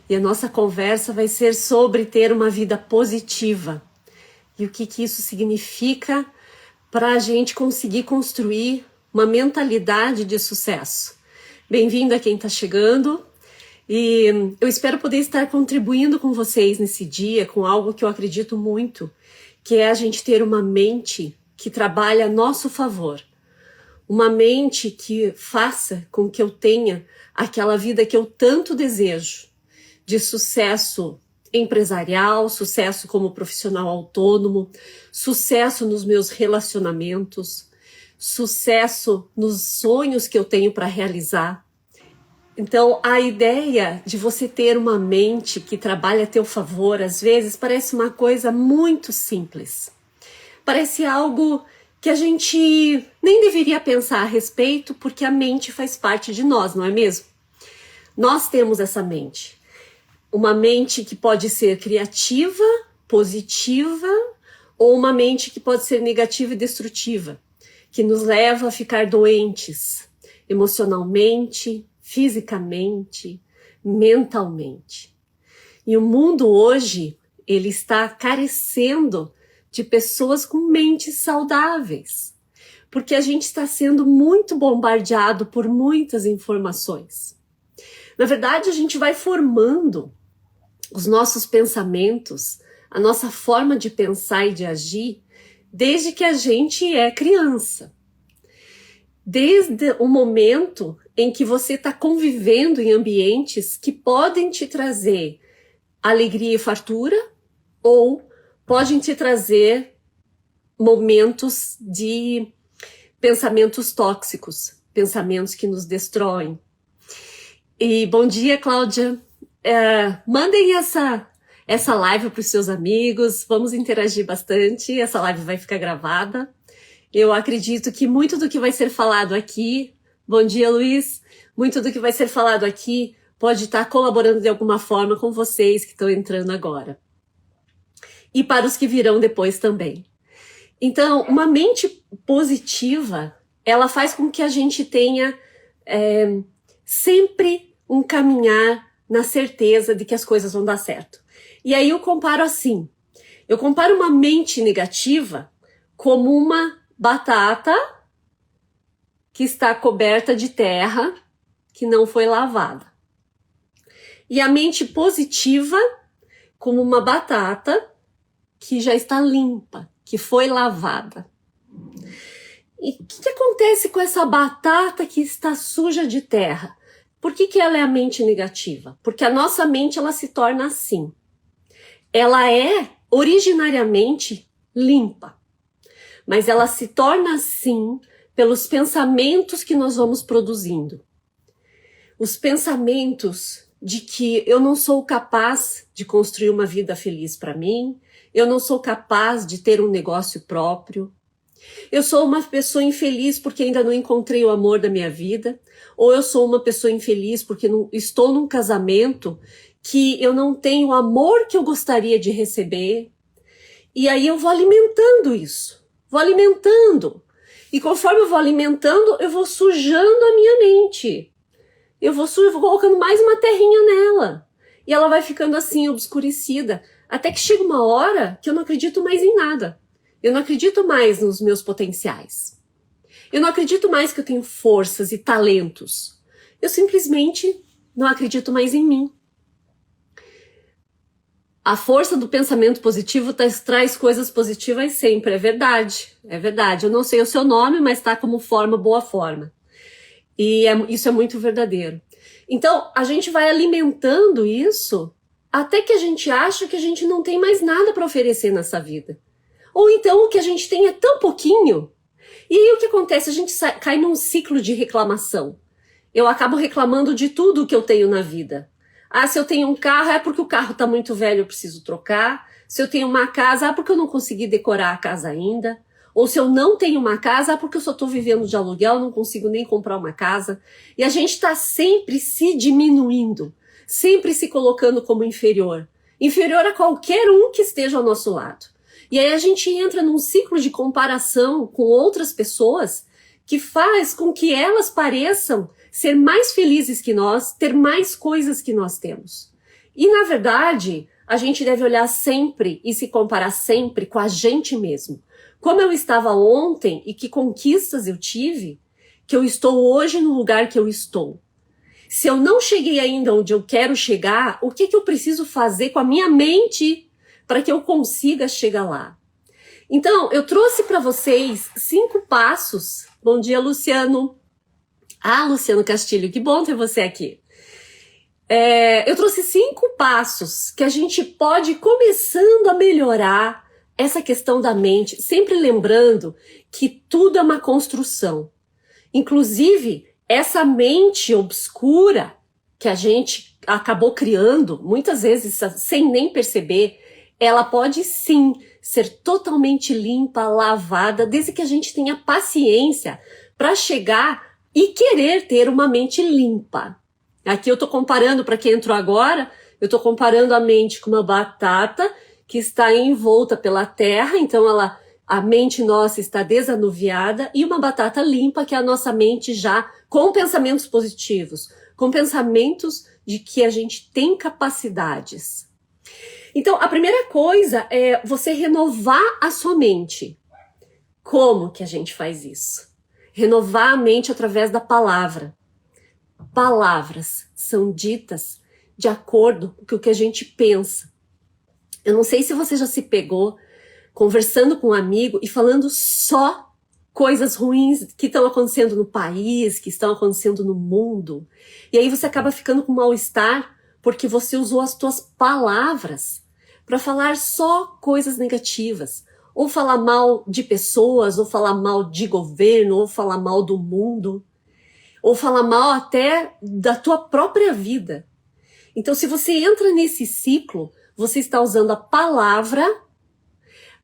E a nossa conversa vai ser sobre ter uma vida positiva e o que isso significa para a gente conseguir construir uma mentalidade de sucesso. Bem-vindo a quem está chegando e eu espero poder estar contribuindo com vocês nesse dia com algo que eu acredito muito, que é a gente ter uma mente que trabalha a nosso favor. Uma mente que faça com que eu tenha aquela vida que eu tanto desejo, de sucesso empresarial, sucesso como profissional autônomo, sucesso nos meus relacionamentos, sucesso nos sonhos que eu tenho para realizar. Então, a ideia de você ter uma mente que trabalha a teu favor, às vezes, parece uma coisa muito simples. Parece algo que a gente nem deveria pensar a respeito, porque a mente faz parte de nós, não é mesmo? Nós temos essa mente. Uma mente que pode ser criativa, positiva, ou uma mente que pode ser negativa e destrutiva, que nos leva a ficar doentes, emocionalmente, fisicamente, mentalmente. E o mundo hoje, ele está carecendo de pessoas com mentes saudáveis, porque a gente está sendo muito bombardeado por muitas informações. Na verdade, a gente vai formando os nossos pensamentos, a nossa forma de pensar e de agir, desde que a gente é criança. Desde o momento em que você está convivendo em ambientes que podem te trazer alegria e fartura, ou podem te trazer momentos de pensamentos tóxicos, pensamentos que nos destroem. E bom dia, Cláudia. Mandem essa live para os seus amigos, vamos interagir bastante, essa live vai ficar gravada. Eu acredito que muito do que vai ser falado aqui, bom dia, Luiz, muito do que vai ser falado aqui pode estar colaborando de alguma forma com vocês que estão entrando agora. E para os que virão depois também. Então, uma mente positiva, ela faz com que a gente tenha sempre um caminhar na certeza de que as coisas vão dar certo. E aí eu comparo assim, eu comparo uma mente negativa como uma batata que está coberta de terra que não foi lavada. E a mente positiva como uma batata que já está limpa, que foi lavada. E o que acontece com essa batata que está suja de terra? Por que ela é a mente negativa? Porque a nossa mente ela se torna assim. Ela é originariamente limpa, mas ela se torna assim pelos pensamentos que nós vamos produzindo. Os pensamentos de que eu não sou capaz de construir uma vida feliz para mim, eu não sou capaz de ter um negócio próprio, eu sou uma pessoa infeliz porque ainda não encontrei o amor da minha vida, ou eu sou uma pessoa infeliz porque estou num casamento que eu não tenho o amor que eu gostaria de receber. E aí eu vou alimentando isso, vou alimentando. E conforme eu vou alimentando, eu vou sujando a minha mente. Eu vou colocando mais uma terrinha nela. E ela vai ficando assim, obscurecida. Até que chega uma hora que eu não acredito mais em nada. Eu não acredito mais nos meus potenciais. Eu não acredito mais que eu tenho forças e talentos. Eu simplesmente não acredito mais em mim. A força do pensamento positivo traz coisas positivas sempre, é verdade. É verdade. Eu não sei o seu nome, mas está como forma, boa forma. E isso é muito verdadeiro. Então, a gente vai alimentando isso até que a gente acha que a gente não tem mais nada para oferecer nessa vida. Ou então o que a gente tem é tão pouquinho. E aí o que acontece? A gente cai num ciclo de reclamação. Eu acabo reclamando de tudo que eu tenho na vida. Ah, se eu tenho um carro, é porque o carro está muito velho, eu preciso trocar. Se eu tenho uma casa, é porque eu não consegui decorar a casa ainda. Ou se eu não tenho uma casa, é porque eu só estou vivendo de aluguel, não consigo nem comprar uma casa. E a gente está sempre se diminuindo, sempre se colocando como inferior. Inferior a qualquer um que esteja ao nosso lado. E aí a gente entra num ciclo de comparação com outras pessoas que faz com que elas pareçam ser mais felizes que nós, ter mais coisas que nós temos. E, na verdade, a gente deve olhar sempre e se comparar sempre com a gente mesmo. Como eu estava ontem e que conquistas eu tive, que eu estou hoje no lugar que eu estou. Se eu não cheguei ainda onde eu quero chegar, o que eu preciso fazer com a minha mente para que eu consiga chegar lá? Então, eu trouxe para vocês 5 passos. Bom dia, Luciano. Ah, Luciano Castilho, que bom ter você aqui. Eu trouxe 5 passos que a gente pode ir começando a melhorar essa questão da mente, sempre lembrando que tudo é uma construção. Inclusive, essa mente obscura que a gente acabou criando, muitas vezes sem nem perceber, ela pode sim ser totalmente limpa, lavada, desde que a gente tenha paciência para chegar e querer ter uma mente limpa. Aqui eu estou comparando, para quem entrou agora, eu estou comparando a mente com uma batata que está envolta pela terra, então a mente nossa está desanuviada, e uma batata limpa, que é a nossa mente já com pensamentos positivos, com pensamentos de que a gente tem capacidades. Então, a primeira coisa é você renovar a sua mente. Como que a gente faz isso? Renovar a mente através da palavra. Palavras são ditas de acordo com o que a gente pensa. Eu não sei se você já se pegou conversando com um amigo e falando só coisas ruins que estão acontecendo no país, que estão acontecendo no mundo. E aí você acaba ficando com mal-estar porque você usou as tuas palavras para falar só coisas negativas. Ou falar mal de pessoas, ou falar mal de governo, ou falar mal do mundo. Ou falar mal até da tua própria vida. Então, se você entra nesse ciclo, você está usando a palavra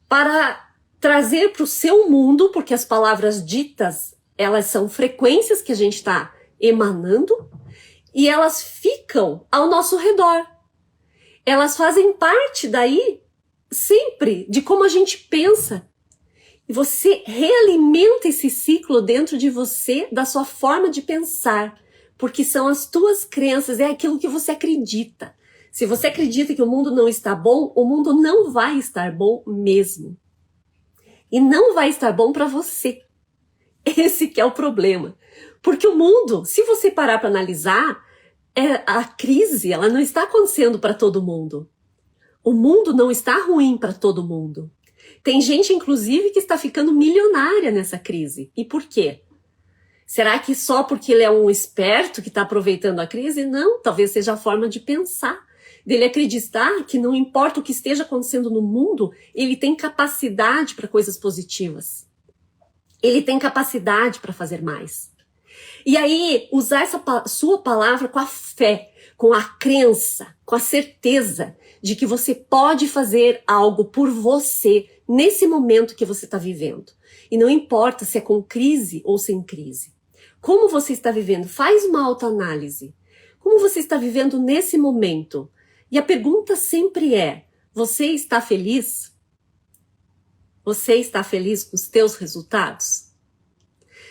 para trazer para o seu mundo, porque as palavras ditas, elas são frequências que a gente está emanando, e elas ficam ao nosso redor. Elas fazem parte daí, sempre, de como a gente pensa. E você realimenta esse ciclo dentro de você, da sua forma de pensar, porque são as tuas crenças, é aquilo que você acredita. Se você acredita que o mundo não está bom, o mundo não vai estar bom mesmo. E não vai estar bom para você. Esse que é o problema. Porque o mundo, se você parar para analisar, a crise, ela não está acontecendo para todo mundo. O mundo não está ruim para todo mundo. Tem gente, inclusive, que está ficando milionária nessa crise. E por quê? Será que só porque ele é um esperto que está aproveitando a crise? Não, talvez seja a forma de pensar. Dele acreditar que não importa o que esteja acontecendo no mundo, ele tem capacidade para coisas positivas. Ele tem capacidade para fazer mais. E aí, usar essa sua palavra com a fé, com a crença, com a certeza de que você pode fazer algo por você nesse momento que você está vivendo. E não importa se é com crise ou sem crise. Como você está vivendo? Faz uma autoanálise. Como você está vivendo nesse momento? E a pergunta sempre é, você está feliz? Você está feliz com os teus resultados?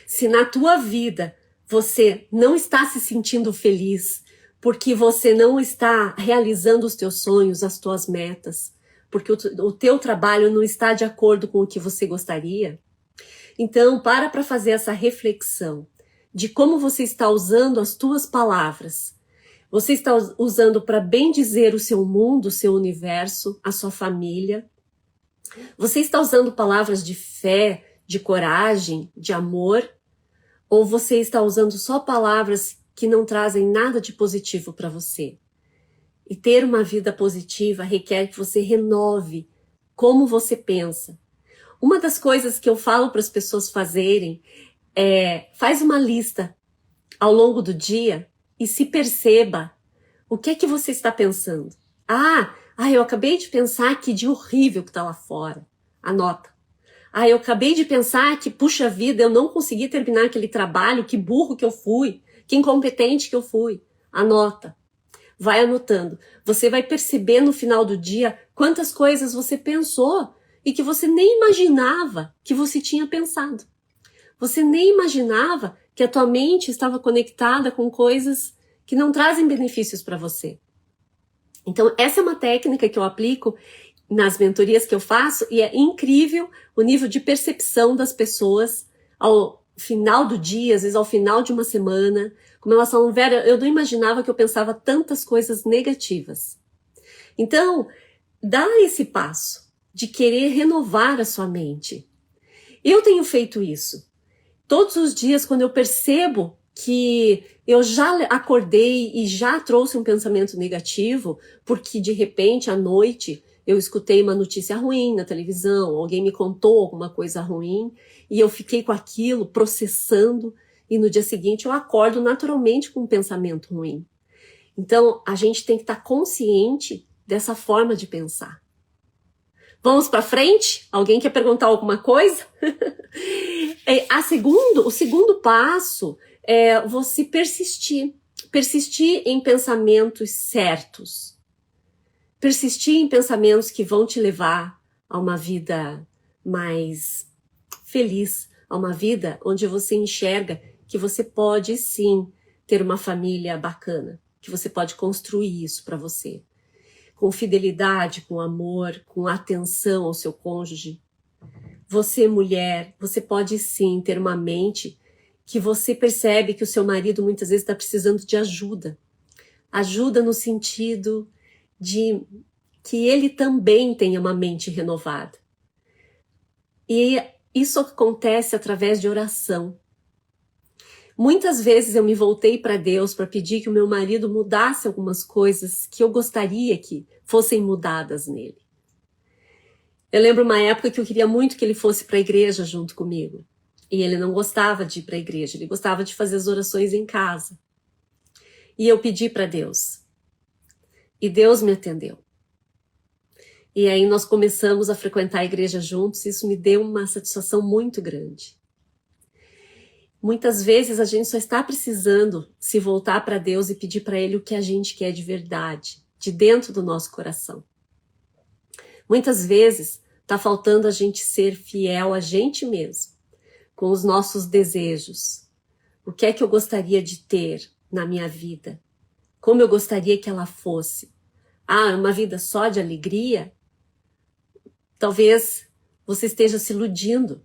Se na tua vida você não está se sentindo feliz, porque você não está realizando os teus sonhos, as tuas metas, porque o teu trabalho não está de acordo com o que você gostaria, então para fazer essa reflexão de como você está usando as tuas palavras. Você está usando para bendizer o seu mundo, o seu universo, a sua família. Você está usando palavras de fé, de coragem, de amor? Ou você está usando só palavras que não trazem nada de positivo para você? E ter uma vida positiva requer que você renove como você pensa. Uma das coisas que eu falo para as pessoas fazerem faz uma lista ao longo do dia e se perceba o que é que você está pensando. Eu acabei de pensar que dia horrível que está lá fora. Anota. Eu acabei de pensar que, puxa vida, eu não consegui terminar aquele trabalho, que burro que eu fui, que incompetente que eu fui. Anota. Vai anotando. Você vai perceber no final do dia quantas coisas você pensou e que você nem imaginava que você tinha pensado. Você nem imaginava que a tua mente estava conectada com coisas que não trazem benefícios para você. Então, essa é uma técnica que eu aplico nas mentorias que eu faço e é incrível o nível de percepção das pessoas ao final do dia, às vezes ao final de uma semana, como elas falam, Vera, eu não imaginava que eu pensava tantas coisas negativas. Então, dá esse passo de querer renovar a sua mente. Eu tenho feito isso. Todos os dias, quando eu percebo que eu já acordei e já trouxe um pensamento negativo, porque de repente à noite eu escutei uma notícia ruim na televisão, alguém me contou alguma coisa ruim e eu fiquei com aquilo processando e no dia seguinte eu acordo naturalmente com um pensamento ruim. Então a gente tem que estar consciente dessa forma de pensar. Vamos para frente? Alguém quer perguntar alguma coisa? O segundo passo é você persistir. Persistir em pensamentos certos. Persistir em pensamentos que vão te levar a uma vida mais feliz, a uma vida onde você enxerga que você pode sim ter uma família bacana, que você pode construir isso para você. Com fidelidade, com amor, com atenção ao seu cônjuge. Você, mulher, você pode sim ter uma mente que você percebe que o seu marido muitas vezes está precisando de ajuda. Ajuda no sentido de que ele também tenha uma mente renovada. E isso acontece através de oração. Muitas vezes eu me voltei para Deus para pedir que o meu marido mudasse algumas coisas que eu gostaria que fossem mudadas nele. Eu lembro uma época que eu queria muito que ele fosse para a igreja junto comigo. E ele não gostava de ir para a igreja, ele gostava de fazer as orações em casa. E eu pedi para Deus. E Deus me atendeu. E aí nós começamos a frequentar a igreja juntos, e isso me deu uma satisfação muito grande. Muitas vezes a gente só está precisando se voltar para Deus e pedir para Ele o que a gente quer de verdade, de dentro do nosso coração. Muitas vezes está faltando a gente ser fiel a gente mesmo, com os nossos desejos. O que é que eu gostaria de ter na minha vida? Como eu gostaria que ela fosse? Uma vida só de alegria? Talvez você esteja se iludindo,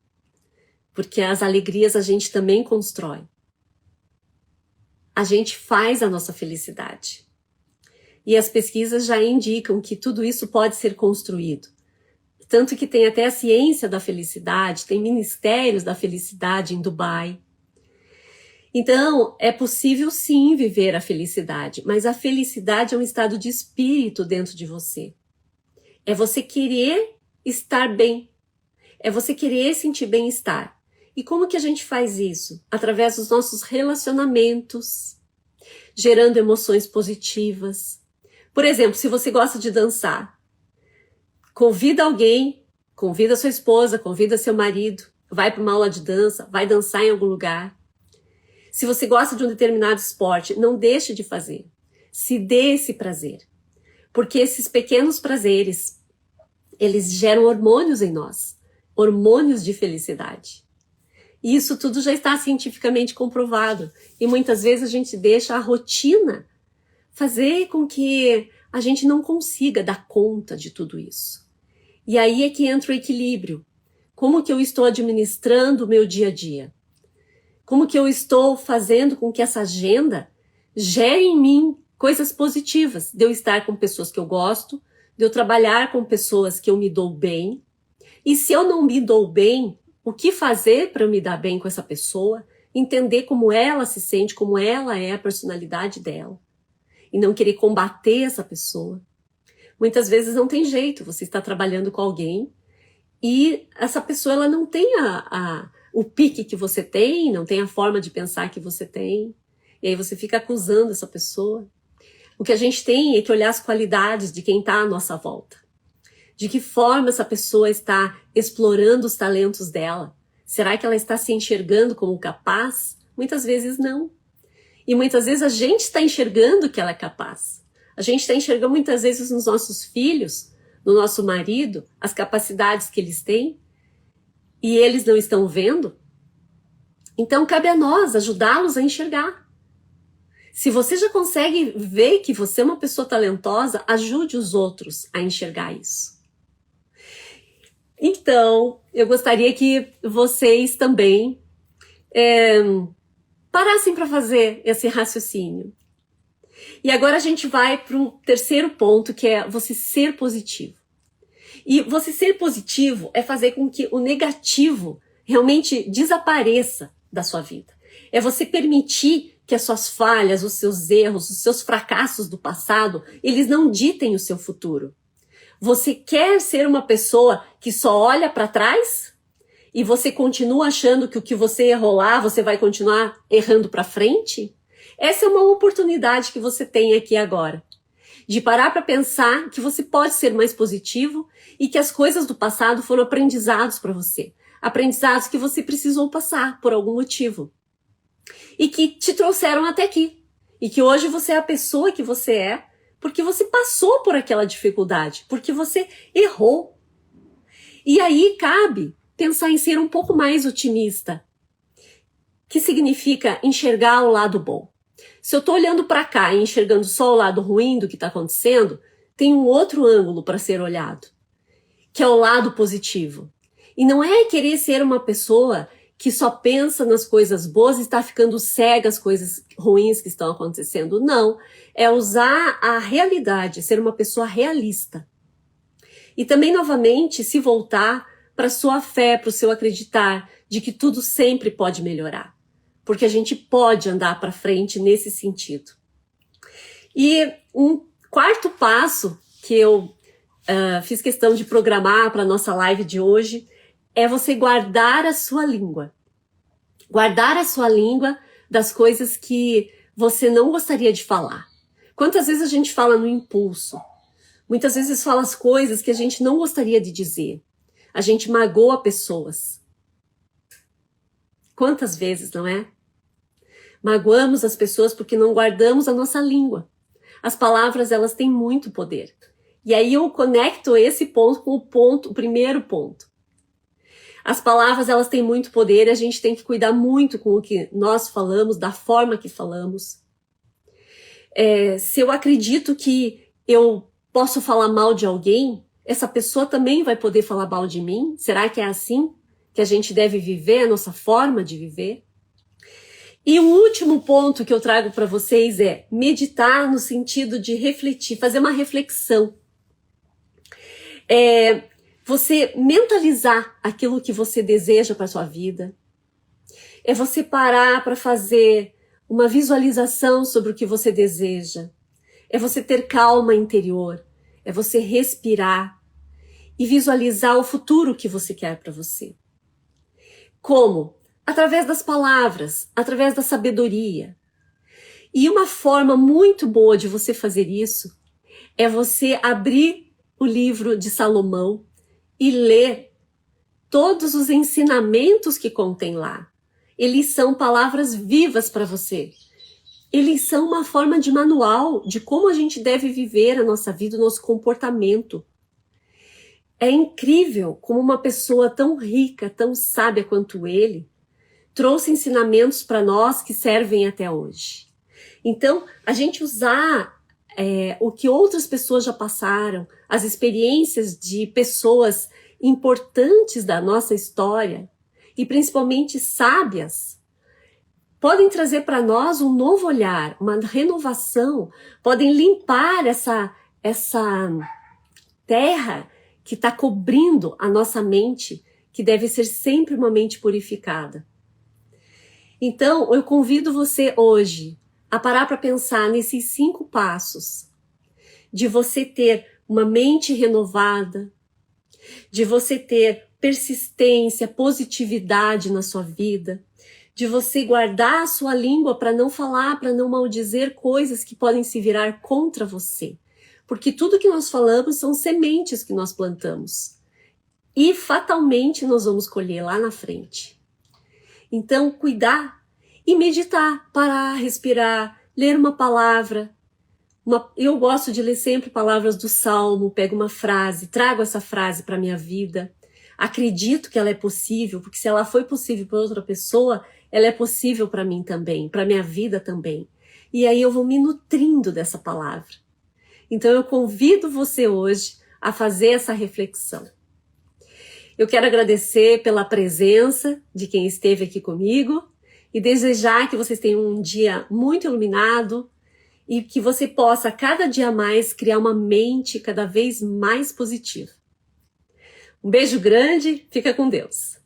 porque as alegrias a gente também constrói. A gente faz a nossa felicidade. E as pesquisas já indicam que tudo isso pode ser construído. Tanto que tem até a ciência da felicidade, tem ministérios da felicidade em Dubai. Então, é possível sim viver a felicidade, mas a felicidade é um estado de espírito dentro de você. É você querer estar bem. É você querer sentir bem-estar. E como que a gente faz isso? Através dos nossos relacionamentos, gerando emoções positivas. Por exemplo, se você gosta de dançar, convida alguém, convida sua esposa, convida seu marido, vai para uma aula de dança, vai dançar em algum lugar. Se você gosta de um determinado esporte, não deixe de fazer. Se dê esse prazer. Porque esses pequenos prazeres, eles geram hormônios em nós. Hormônios de felicidade. E isso tudo já está cientificamente comprovado. E muitas vezes a gente deixa a rotina fazer com que a gente não consiga dar conta de tudo isso. E aí é que entra o equilíbrio. Como que eu estou administrando o meu dia a dia? Como que eu estou fazendo com que essa agenda gere em mim coisas positivas? De eu estar com pessoas que eu gosto, de eu trabalhar com pessoas que eu me dou bem. E se eu não me dou bem, o que fazer para eu me dar bem com essa pessoa? Entender como ela se sente, como ela é a personalidade dela. E não querer combater essa pessoa. Muitas vezes não tem jeito, você está trabalhando com alguém e essa pessoa ela não tem o pique que você tem, não tem a forma de pensar que você tem. E aí você fica acusando essa pessoa. O que a gente tem é que olhar as qualidades de quem está à nossa volta. De que forma essa pessoa está explorando os talentos dela? Será que ela está se enxergando como capaz? Muitas vezes não. E muitas vezes a gente está enxergando que ela é capaz. A gente está enxergando muitas vezes nos nossos filhos, no nosso marido, as capacidades que eles têm. E eles não estão vendo. Então cabe a nós ajudá-los a enxergar. Se você já consegue ver que você é uma pessoa talentosa, ajude os outros a enxergar isso. Então, eu gostaria que vocês também parassem para fazer esse raciocínio. E agora a gente vai para o terceiro ponto, que é você ser positivo. E você ser positivo é fazer com que o negativo realmente desapareça da sua vida. É você permitir que as suas falhas, os seus erros, os seus fracassos do passado, eles não ditem o seu futuro. Você quer ser uma pessoa que só olha para trás e você continua achando que o que você errou lá, você vai continuar errando para frente? Essa é uma oportunidade que você tem aqui agora, de parar para pensar que você pode ser mais positivo e que as coisas do passado foram aprendizados para você. Aprendizados que você precisou passar por algum motivo. E que te trouxeram até aqui. E que hoje você é a pessoa que você é porque você passou por aquela dificuldade, porque você errou. E aí cabe pensar em ser um pouco mais otimista, que significa enxergar o lado bom. Se eu estou olhando para cá e enxergando só o lado ruim do que está acontecendo, tem um outro ângulo para ser olhado, que é o lado positivo. E não é querer ser uma pessoa que só pensa nas coisas boas e está ficando cega às coisas ruins que estão acontecendo. Não, é usar a realidade, ser uma pessoa realista. E também, novamente, se voltar para a sua fé, para o seu acreditar de que tudo sempre pode melhorar. Porque a gente pode andar para frente nesse sentido. E um quarto passo que eu fiz questão de programar para a nossa live de hoje é você guardar a sua língua. Guardar a sua língua das coisas que você não gostaria de falar. Quantas vezes a gente fala no impulso? Muitas vezes fala as coisas que a gente não gostaria de dizer. A gente magoa pessoas. Quantas vezes, não é? Magoamos as pessoas porque não guardamos a nossa língua. As palavras, elas têm muito poder. E aí eu conecto esse ponto com o primeiro ponto. As palavras, elas têm muito poder e a gente tem que cuidar muito com o que nós falamos, da forma que falamos. Se eu acredito que eu posso falar mal de alguém, essa pessoa também vai poder falar mal de mim? Será que é assim que a gente deve viver, a nossa forma de viver? E o último ponto que eu trago para vocês é meditar no sentido de refletir, fazer uma reflexão. Você mentalizar aquilo que você deseja para sua vida. É você parar para fazer uma visualização sobre o que você deseja. É você ter calma interior. É você respirar e visualizar o futuro que você quer para você. Como? Através das palavras, através da sabedoria. E uma forma muito boa de você fazer isso é você abrir o livro de Salomão e ler todos os ensinamentos que contém lá. Eles são palavras vivas para você. Eles são uma forma de manual de como a gente deve viver a nossa vida, o nosso comportamento. É incrível como uma pessoa tão rica, tão sábia quanto ele, trouxe ensinamentos para nós que servem até hoje. Então, a gente usar o que outras pessoas já passaram, as experiências de pessoas importantes da nossa história, e principalmente sábias, podem trazer para nós um novo olhar, uma renovação, podem limpar essa terra que está cobrindo a nossa mente, que deve ser sempre uma mente purificada. Então, eu convido você hoje a parar para pensar nesses 5 passos de você ter uma mente renovada, de você ter persistência, positividade na sua vida, de você guardar a sua língua para não falar, para não maldizer coisas que podem se virar contra você. Porque tudo que nós falamos são sementes que nós plantamos. E fatalmente nós vamos colher lá na frente. Então, cuidar e meditar, parar, respirar, ler uma palavra. Eu gosto de ler sempre palavras do Salmo, pego uma frase, trago essa frase para a minha vida. Acredito que ela é possível, porque se ela foi possível para outra pessoa, ela é possível para mim também, para minha vida também. e aí eu vou me nutrindo dessa palavra. Então eu convido você hoje a fazer essa reflexão. Eu quero agradecer pela presença de quem esteve aqui comigo e desejar que vocês tenham um dia muito iluminado e que você possa cada dia mais criar uma mente cada vez mais positiva. Um beijo grande, fica com Deus.